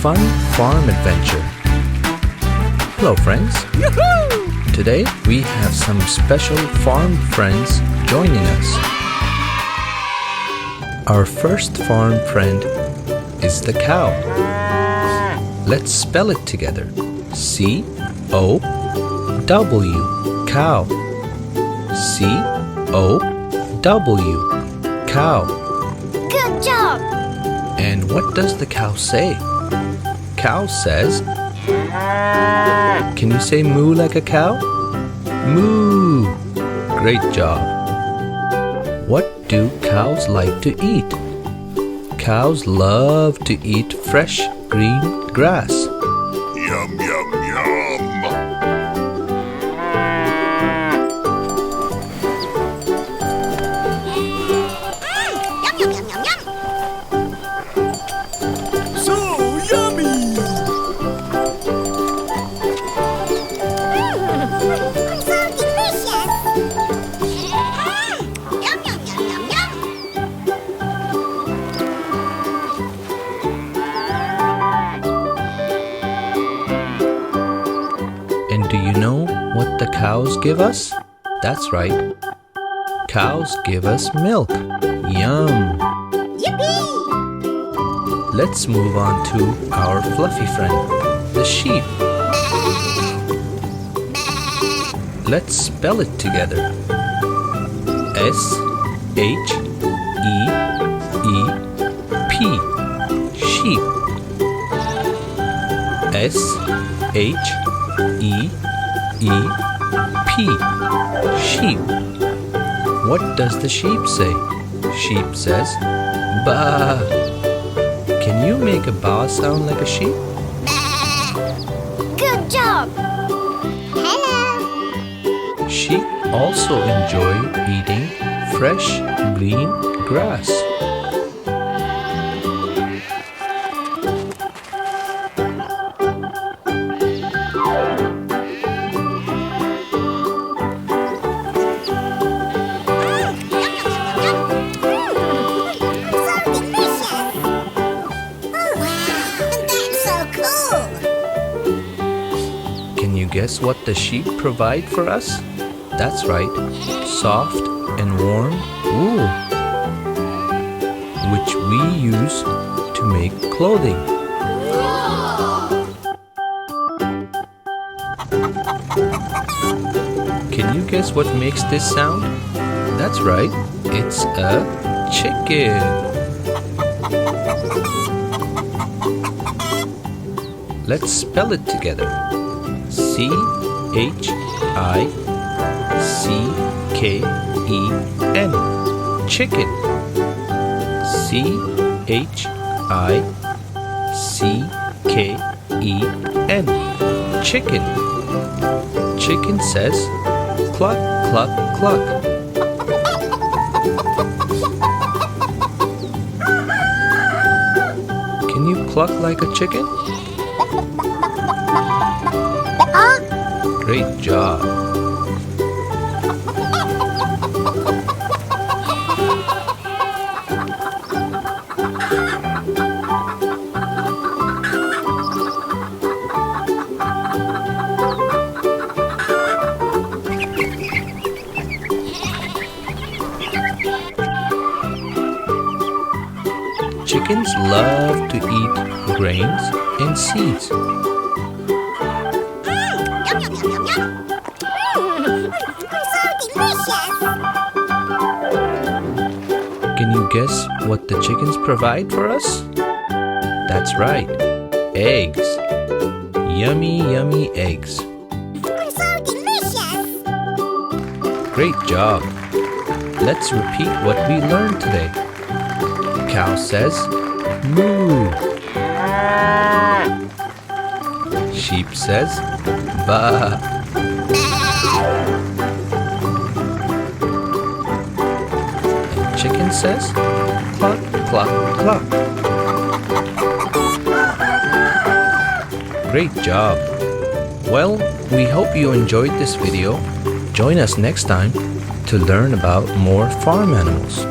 fun farm adventure. Hello friends! Yoo-hoo! Today we have some special farm friends joining us. Our first farm friend is the cow. Let's spell it together. C-O-W, cow. C-O-W, cow. Good job! And what does the cow say? Cow says, can you say moo like a cow? Moo! Great job! What do cows like to eat? Cows love to eat fresh green grass. Yum, yum, yum. Yum, yum, yum, yum, yum. So yummy. So delicious! Yum, yum, yum, yum, yum. And do you know what the cows give us? That's right. Cows give us milk. Yum! Yippee! Let's move on to our fluffy friend, the sheep. Let's spell it together. S-H-E-E-P. Sheep. S-H-E-E-P. Sheep. What does the sheep say? Sheep says, "Baa." Can you make a baa sound like a sheep? Good job! Hello! Sheep also enjoy eating fresh green grass. So delicious! Oh wow! That's so cool! Can you guess what the sheep provide for us? That's right, soft and warm wool, which we use to make clothing. Can you guess what makes this sound? That's right, it's a chicken. Let's spell it together. C-H-I-C-K-E-N. Chicken. C-H-I-C-K-E-N. Chicken. Chicken says, cluck, cluck, cluck. Can you cluck like a chicken? Great job. Chickens love to eat grains and seeds. Yum, yum, yum, yum, yum. So delicious! Can you guess what the chickens provide for us? That's right, eggs. Yummy, yummy eggs. So delicious! Great job. Let's repeat what we learned today. Cow says, moo. Sheep says, baa. And chicken says, cluck, cluck, cluck. Great job. Well, we hope you enjoyed this video. Join us next time to learn about more farm animals.